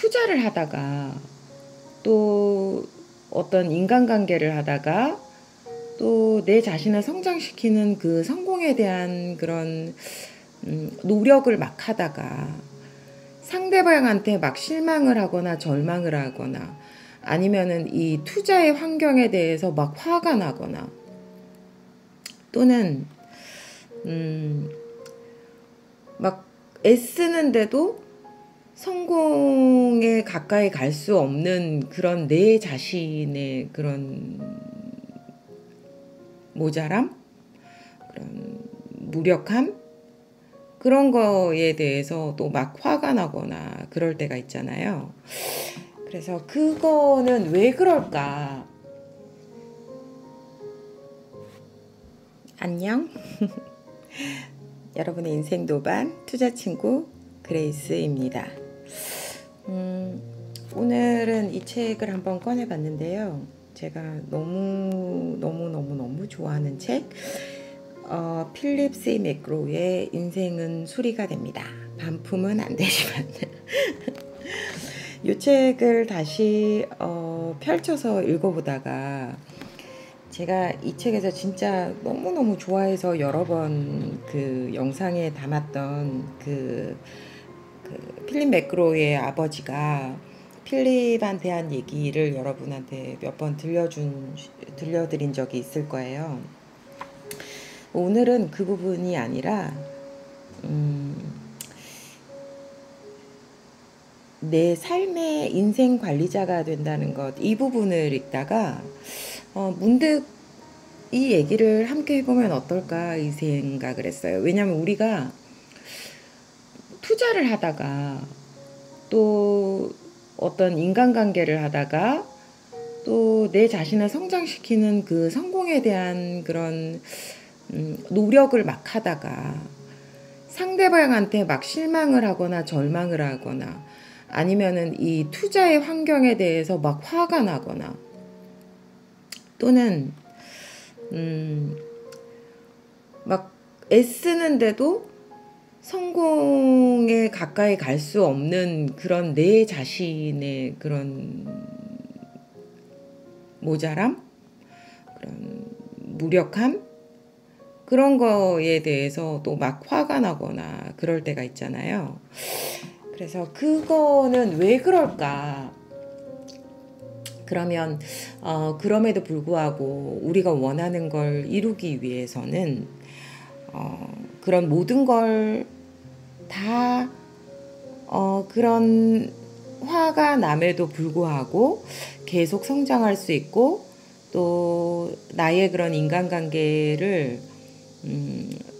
투자를 하다가 또 어떤 인간관계를 하다가 또 내 자신을 성장시키는 그 성공에 대한 그런 노력을 막 하다가 상대방한테 막 실망을 하거나 절망을 하거나 아니면은 이 투자의 환경에 대해서 막 화가 나거나 또는 막 애쓰는데도 성공에 가까이 갈 수 없는 그런 내 자신의 그런 모자람, 그런 무력함, 그런 거에 대해서 또 막 화가 나거나 그럴 때가 있잖아요. 그래서 그거는 왜 그럴까? 안녕. 여러분의 인생 도반 투자 친구 그레이스입니다. 오늘은 이 책을 한번 꺼내봤는데요. 제가 너무 좋아하는 책, 필립 C. 맥그로의 인생은 수리가 됩니다. 반품은 안 되지만 이 책을 다시 펼쳐서 읽어보다가 제가 이 책에서 진짜 너무너무 좋아해서 여러 번 그 영상에 담았던 그 필립 맥그로의 아버지가 필립한테 한 얘기를 여러분한테 몇 번 들려드린 적이 있을 거예요. 오늘은 그 부분이 아니라 내 삶의 인생 관리자가 된다는 것, 이 부분을 읽다가 문득 이 얘기를 함께 해보면 어떨까 이 생각을 했어요. 왜냐하면 우리가 투자를 하다가 또 어떤 인간관계를 하다가 또 내 자신을 성장시키는 그 성공에 대한 그런 노력을 막 하다가 상대방한테 막 실망을 하거나 절망을 하거나 아니면은 이 투자의 환경에 대해서 막 화가 나거나 또는 막 애쓰는데도 성공에 가까이 갈 수 없는 그런 내 자신의 그런 모자람, 그런 무력함, 그런 거에 대해서 또 막 화가 나거나 그럴 때가 있잖아요. 그래서 그거는 왜 그럴까? 그러면 그럼에도 불구하고 우리가 원하는 걸 이루기 위해서는 그런 모든 걸 다 그런 화가 남에도 불구하고 계속 성장할 수 있고 또 나의 그런 인간관계를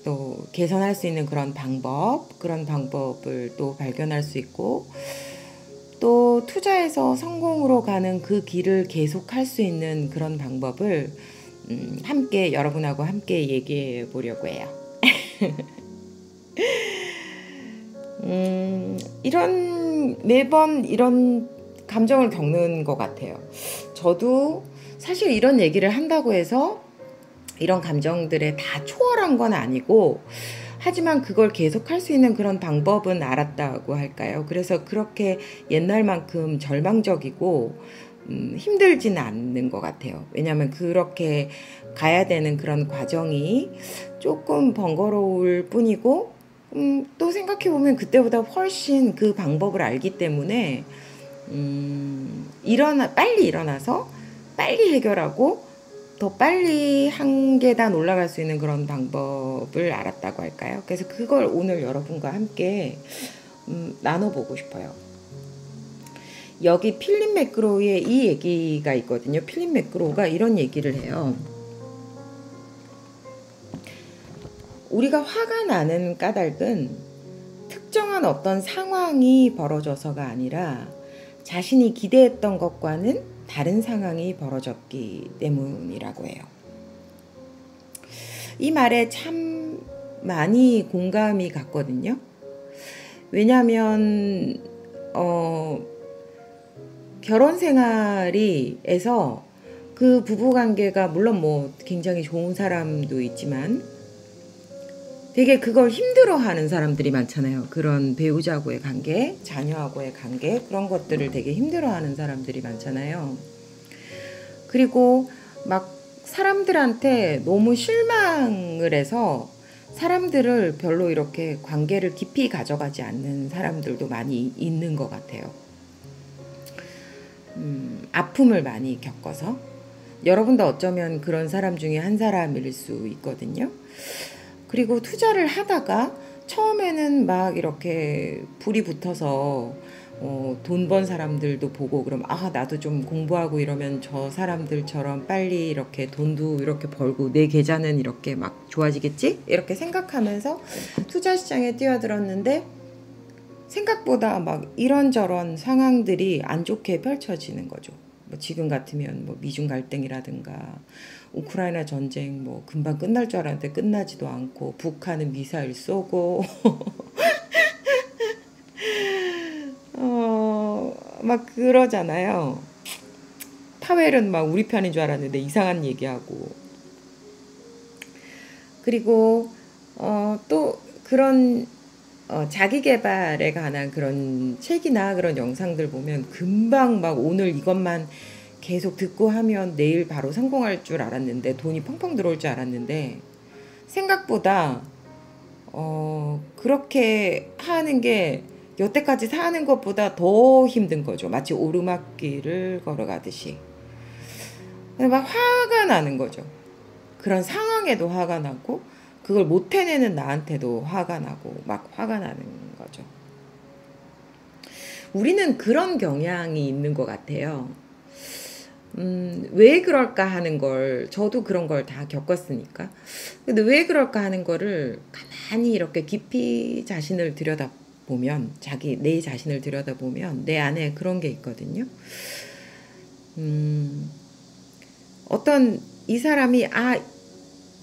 또 개선할 수 있는 그런 방법을 또 발견할 수 있고 또 투자에서 성공으로 가는 그 길을 계속할 수 있는 그런 방법을 함께 여러분하고 함께 얘기해 보려고 해요. 매번 이런 감정을 겪는 것 같아요. 저도 사실 이런 얘기를 한다고 해서 이런 감정들에 다 초월한 건 아니고 하지만 그걸 계속할 수 있는 그런 방법은 알았다고 할까요? 그래서 그렇게 옛날만큼 절망적이고 힘들지는 않는 것 같아요. 왜냐하면 그렇게 가야 되는 그런 과정이 조금 번거로울 뿐이고 또 생각해보면 그때보다 훨씬 그 방법을 알기 때문에 빨리 일어나서 빨리 해결하고 더 빨리 한 계단 올라갈 수 있는 그런 방법을 알았다고 할까요? 그래서 그걸 오늘 여러분과 함께 나눠보고 싶어요. 여기 필립 맥그로의 이 얘기가 있거든요. 필립 맥그로가 이런 얘기를 해요. 우리가 화가 나는 까닭은 특정한 어떤 상황이 벌어져서가 아니라 자신이 기대했던 것과는 다른 상황이 벌어졌기 때문이라고 해요. 이 말에 참 많이 공감이 갔거든요. 왜냐하면 결혼 생활에서 그 부부관계가 물론 뭐 굉장히 좋은 사람도 있지만 되게 그걸 힘들어하는 사람들이 많잖아요. 그런 배우자하고의 관계, 자녀하고의 관계, 그런 것들을 되게 힘들어하는 사람들이 많잖아요. 그리고 막 사람들한테 너무 실망을 해서 사람들을 별로 이렇게 관계를 깊이 가져가지 않는 사람들도 많이 있는 것 같아요. 아픔을 많이 겪어서. 여러분도 어쩌면 그런 사람 중에 한 사람일 수 있거든요. 그리고 투자를 하다가 처음에는 막 이렇게 불이 붙어서 돈 번 사람들도 보고 그럼 아 나도 좀 공부하고 이러면 저 사람들처럼 빨리 이렇게 돈도 이렇게 벌고 내 계좌는 이렇게 막 좋아지겠지? 이렇게 생각하면서 투자 시장에 뛰어들었는데 생각보다 막 이런저런 상황들이 안 좋게 펼쳐지는 거죠. 뭐 지금 같으면 뭐 미중 갈등이라든가 우크라이나 전쟁 뭐 금방 끝날 줄 알았는데 끝나지도 않고 북한은 미사일 쏘고 막 그러잖아요. 파웰은 막 우리 편인 줄 알았는데 이상한 얘기하고. 그리고 또 그런 자기 개발에 관한 그런 책이나 그런 영상들 보면 금방 막 오늘 이것만 계속 듣고 하면 내일 바로 성공할 줄 알았는데 돈이 펑펑 들어올 줄 알았는데 생각보다 그렇게 하는 게 여태까지 사는 것보다 더 힘든 거죠. 마치 오르막길을 걸어가듯이. 막 화가 나는 거죠. 그런 상황에도 화가 나고 그걸 못 해내는 나한테도 화가 나고 막 화가 나는 거죠. 우리는 그런 경향이 있는 것 같아요. 왜 그럴까 하는 걸 저도 그런 걸 다 겪었으니까. 근데 왜 그럴까 하는 거를 가만히 이렇게 깊이 자신을 들여다보면 내 자신을 들여다보면 내 안에 그런 게 있거든요. 어떤 이 사람이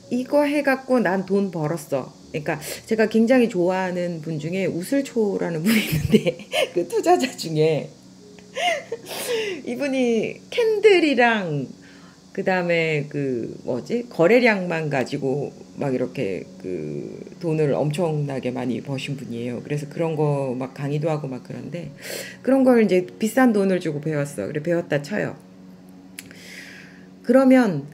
이거 해갖고 난 돈 벌었어. 그러니까 제가 굉장히 좋아하는 분 중에 우슬초라는 분이 있는데 그 투자자 중에 이분이 캔들이랑 그 다음에 그 뭐지 거래량만 가지고 막 이렇게 그 돈을 엄청나게 많이 버신 분이에요. 그래서 그런 거 막 강의도 하고 막 그런데 그런 걸 이제 비싼 돈을 주고 배웠어. 그래 배웠다 쳐요. 그러면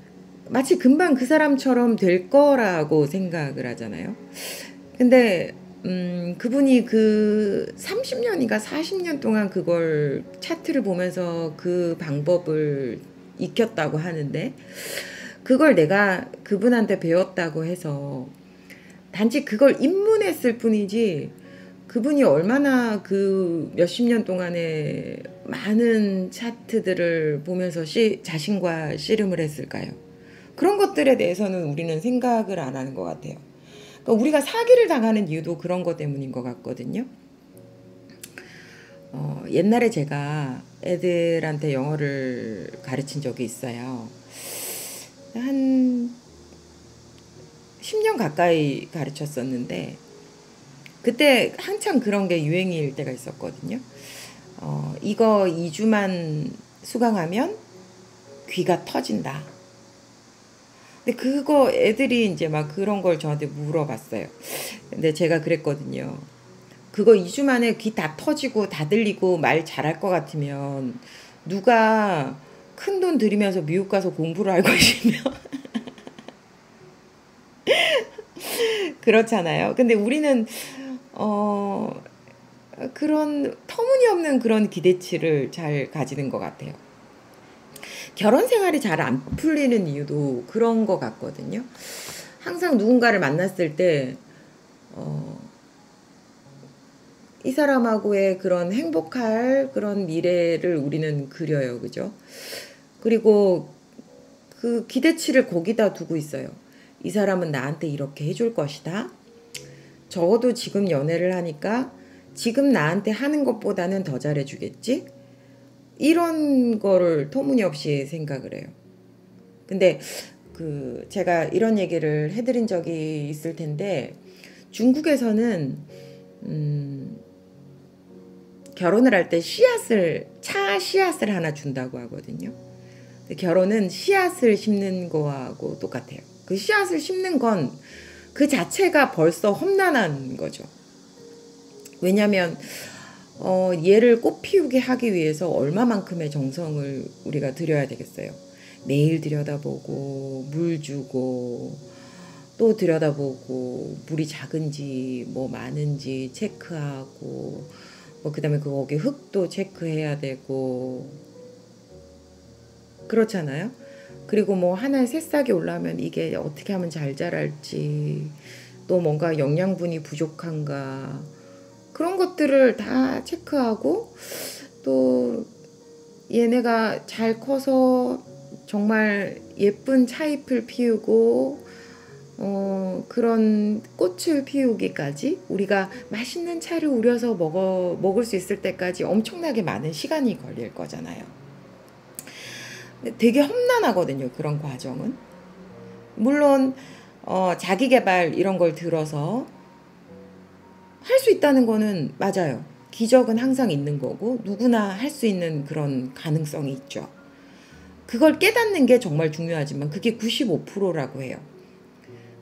마치 금방 그 사람처럼 될 거라고 생각을 하잖아요. 근데 그분이 그 30년인가 40년 동안 그걸 차트를 보면서 그 방법을 익혔다고 하는데 그걸 내가 그분한테 배웠다고 해서 단지 그걸 입문했을 뿐이지 그분이 얼마나 그 몇십 년 동안에 많은 차트들을 보면서 자신과 씨름을 했을까요? 그런 것들에 대해서는 우리는 생각을 안 하는 것 같아요. 그러니까 우리가 사기를 당하는 이유도 그런 것 때문인 것 같거든요. 옛날에 제가 애들한테 영어를 가르친 적이 있어요. 한 10년 가까이 가르쳤었는데 그때 한참 그런 게 유행일 때가 있었거든요. 이거 2주만 수강하면 귀가 터진다. 근데 그거 애들이 이제 막 그런 걸 저한테 물어봤어요. 근데 제가 그랬거든요. 그거 2주 만에 귀 다 터지고 다 들리고 말 잘할 것 같으면 누가 큰 돈 들이면서 미국 가서 공부를 할 것이며 그렇잖아요. 근데 우리는 그런 터무니없는 그런 기대치를 잘 가지는 것 같아요. 결혼 생활이 잘 안 풀리는 이유도 그런 것 같거든요. 항상 누군가를 만났을 때 이 사람하고의 그런 행복할 그런 미래를 우리는 그려요. 그죠? 그리고 그 기대치를 거기다 두고 있어요. 이 사람은 나한테 이렇게 해줄 것이다. 적어도 지금 연애를 하니까 지금 나한테 하는 것보다는 더 잘해주겠지? 이런 거를 터무니없이 생각을 해요. 근데 제가 이런 얘기를 해드린 적이 있을 텐데 중국에서는 결혼을 할 때 차 씨앗을 하나 준다고 하거든요. 결혼은 씨앗을 심는 거하고 똑같아요. 그 씨앗을 심는 건 그 자체가 벌써 험난한 거죠. 왜냐면 얘를 꽃 피우게 하기 위해서 얼마만큼의 정성을 우리가 들여야 되겠어요. 매일 들여다보고 물 주고 또 들여다보고 물이 작은지 뭐 많은지 체크하고 뭐 그다음에 거기 흙도 체크해야 되고 그렇잖아요. 그리고 뭐 하나의 새싹이 올라오면 이게 어떻게 하면 잘 자랄지 또 뭔가 영양분이 부족한가 그런 것들을 다 체크하고 또 얘네가 잘 커서 정말 예쁜 차잎을 피우고 그런 꽃을 피우기까지 우리가 맛있는 차를 우려서 먹을 수 있을 때까지 엄청나게 많은 시간이 걸릴 거잖아요. 되게 험난하거든요. 그런 과정은. 물론 자기계발 이런 걸 들어서 할 수 있다는 거는 맞아요. 기적은 항상 있는 거고 누구나 할 수 있는 그런 가능성이 있죠. 그걸 깨닫는 게 정말 중요하지만 그게 95%라고 해요.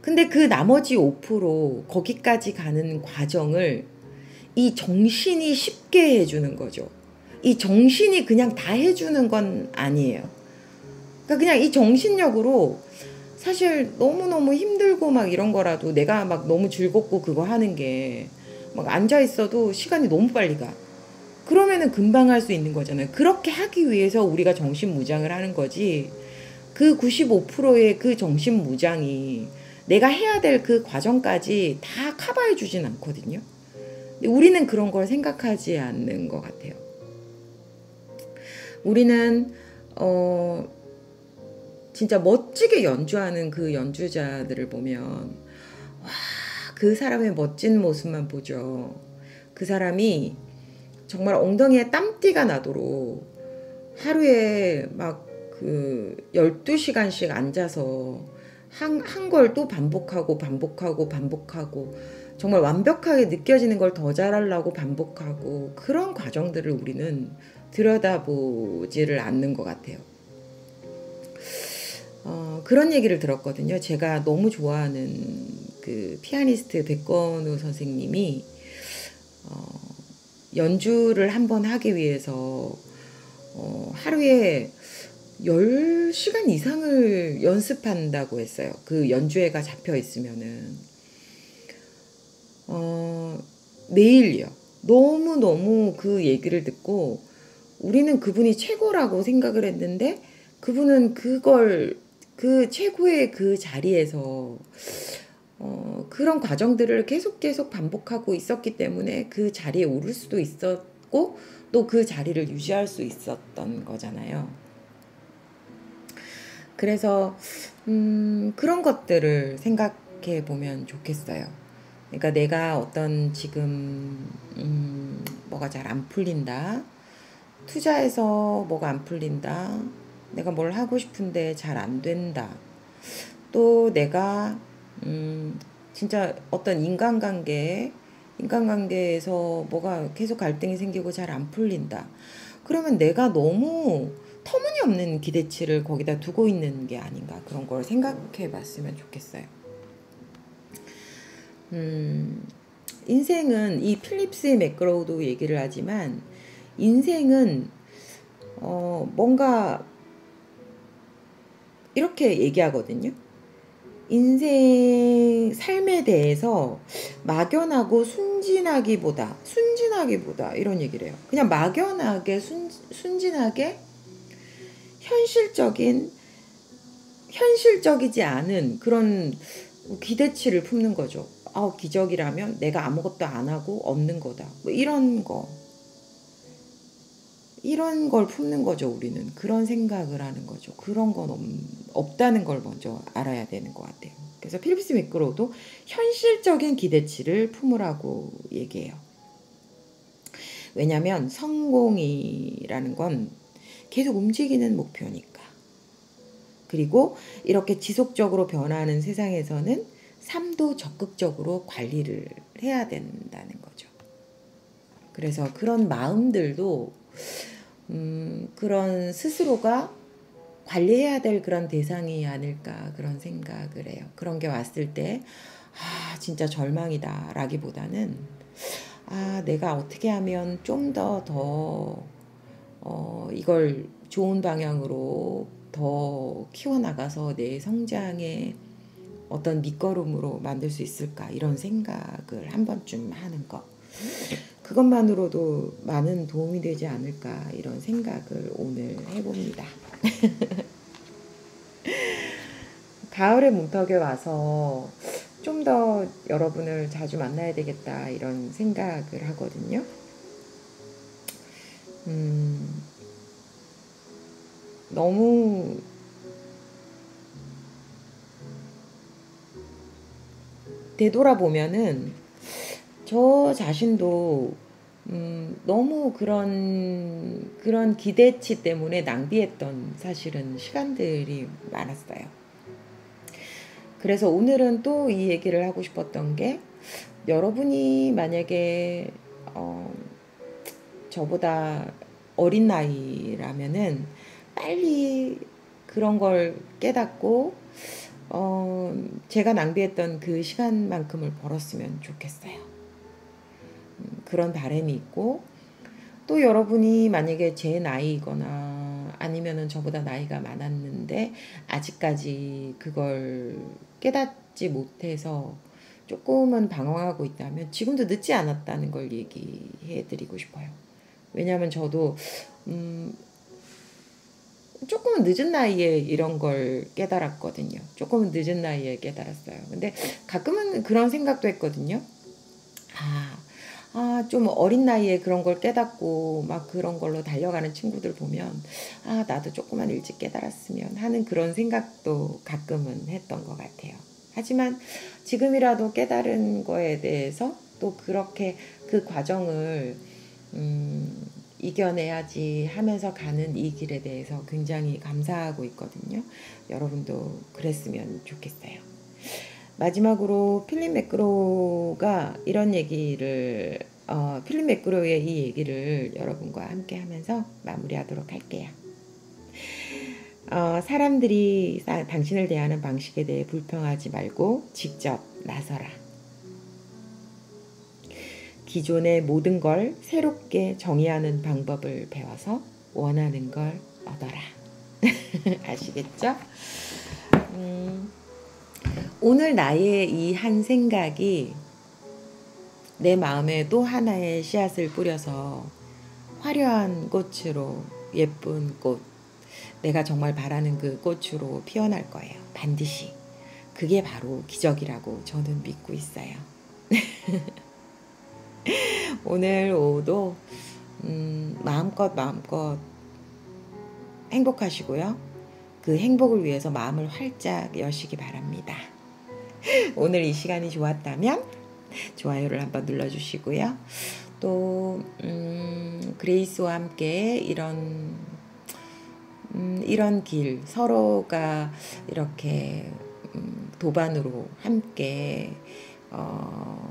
근데 그 나머지 5% 거기까지 가는 과정을 이 정신이 쉽게 해주는 거죠. 이 정신이 그냥 다 해주는 건 아니에요. 그러니까 그냥 이 정신력으로 사실 너무너무 힘들고 막 이런 거라도 내가 막 너무 즐겁고 그거 하는 게 막 앉아 있어도 시간이 너무 빨리 가. 그러면은 금방 할 수 있는 거잖아요. 그렇게 하기 위해서 우리가 정신무장을 하는 거지. 그 95%의 그 정신무장이 내가 해야 될 그 과정까지 다 커버해 주진 않거든요. 근데 우리는 그런 걸 생각하지 않는 것 같아요. 우리는 진짜 멋지게 연주하는 그 연주자들을 보면 와, 그 사람의 멋진 모습만 보죠. 그 사람이 정말 엉덩이에 땀띠가 나도록 하루에 막 그 12시간씩 앉아서 한 걸 또 반복하고 정말 완벽하게 느껴지는 걸 더 잘하려고 반복하고 그런 과정들을 우리는 들여다보지를 않는 것 같아요. 그런 얘기를 들었거든요. 제가 너무 좋아하는 그 피아니스트 백건우 선생님이 연주를 한번 하기 위해서 하루에 10시간 이상을 연습한다고 했어요. 그 연주회가 잡혀 있으면은 매일요. 너무너무 그 얘기를 듣고 우리는 그분이 최고라고 생각을 했는데 그분은 그걸 그 최고의 그 자리에서 그런 과정들을 계속 반복하고 있었기 때문에 그 자리에 오를 수도 있었고 또 그 자리를 유지할 수 있었던 거잖아요. 그래서 그런 것들을 생각해 보면 좋겠어요. 그러니까 내가 어떤 지금 뭐가 잘 안 풀린다. 투자해서 뭐가 안 풀린다. 내가 뭘 하고 싶은데 잘 안 된다. 또 내가 진짜 어떤 인간관계에서 뭐가 계속 갈등이 생기고 잘 안 풀린다. 그러면 내가 너무 터무니없는 기대치를 거기다 두고 있는 게 아닌가 그런 걸 생각해 봤으면 좋겠어요. 인생은 이 필립스 맥그로우도 얘기를 하지만 인생은 뭔가 이렇게 얘기하거든요. 인생 삶에 대해서 막연하고 순진하기보다 이런 얘기를 해요. 그냥 막연하게 순진하게 현실적이지 않은 그런 기대치를 품는 거죠. 기적이라면 내가 아무것도 안 하고 얻는 거다. 뭐 이런 걸 품는 거죠. 우리는 그런 생각을 하는 거죠. 그런 건 없다는 걸 먼저 알아야 되는 것 같아요. 그래서 필립스 맥그로우도 현실적인 기대치를 품으라고 얘기해요. 왜냐하면 성공이라는 건 계속 움직이는 목표니까. 그리고 이렇게 지속적으로 변화하는 세상에서는 삶도 적극적으로 관리를 해야 된다는 거죠. 그래서 그런 마음들도 그런 스스로가 관리해야 될 그런 대상이 아닐까 그런 생각을 해요. 그런 게 왔을 때 진짜 절망이다 라기보다는 내가 어떻게 하면 좀 더 이걸 좋은 방향으로 더 키워나가서 내 성장의 어떤 밑거름으로 만들 수 있을까 이런 생각을 한 번쯤 하는 것, 그것만으로도 많은 도움이 되지 않을까 이런 생각을 오늘 해봅니다. 가을의 문턱에 와서 좀 더 여러분을 자주 만나야 되겠다 이런 생각을 하거든요. 너무 되돌아보면은 저 자신도 너무 그런 기대치 때문에 낭비했던 사실은 시간들이 많았어요. 그래서 오늘은 또 이 얘기를 하고 싶었던 게, 여러분이 만약에 저보다 어린 나이라면은 빨리 그런 걸 깨닫고 제가 낭비했던 그 시간만큼을 벌었으면 좋겠어요. 그런 바람이 있고, 또 여러분이 만약에 제 나이거나 아니면은 저보다 나이가 많았는데 아직까지 그걸 깨닫지 못해서 조금은 방황하고 있다면 지금도 늦지 않았다는 걸 얘기해 드리고 싶어요. 왜냐하면 저도 조금은 늦은 나이에 이런 걸 깨달았거든요. 조금은 늦은 나이에 깨달았어요. 근데 가끔은 그런 생각도 했거든요. 좀 어린 나이에 그런 걸 깨닫고 막 그런 걸로 달려가는 친구들 보면 나도 조금만 일찍 깨달았으면 하는 그런 생각도 가끔은 했던 것 같아요. 하지만 지금이라도 깨달은 거에 대해서 또 그렇게 그 과정을 이겨내야지 하면서 가는 이 길에 대해서 굉장히 감사하고 있거든요. 여러분도 그랬으면 좋겠어요. 마지막으로 필립 매크로가 이런 얘기를 필립 매크로의 이 얘기를 여러분과 함께 하면서 마무리하도록 할게요. 사람들이 당신을 대하는 방식에 대해 불평하지 말고 직접 나서라. 기존의 모든 걸 새롭게 정의하는 방법을 배워서 원하는 걸 얻어라. 아시겠죠? 오늘 나의 이 한 생각이 내 마음에 또 하나의 씨앗을 뿌려서 화려한 꽃으로, 예쁜 꽃, 내가 정말 바라는 그 꽃으로 피어날 거예요. 반드시. 그게 바로 기적이라고 저는 믿고 있어요. 오늘 오후도 마음껏 행복하시고요. 그 행복을 위해서 마음을 활짝 여시기 바랍니다. 오늘 이 시간이 좋았다면 좋아요를 한번 눌러주시고요. 또 그레이스와 함께 이런 길, 서로가 이렇게 도반으로 함께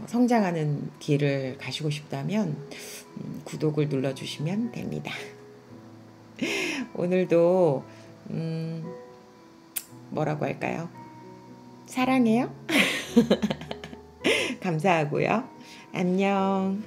성장하는 길을 가시고 싶다면 구독을 눌러주시면 됩니다. 오늘도 뭐라고 할까요? 사랑해요. 감사하고요. 안녕.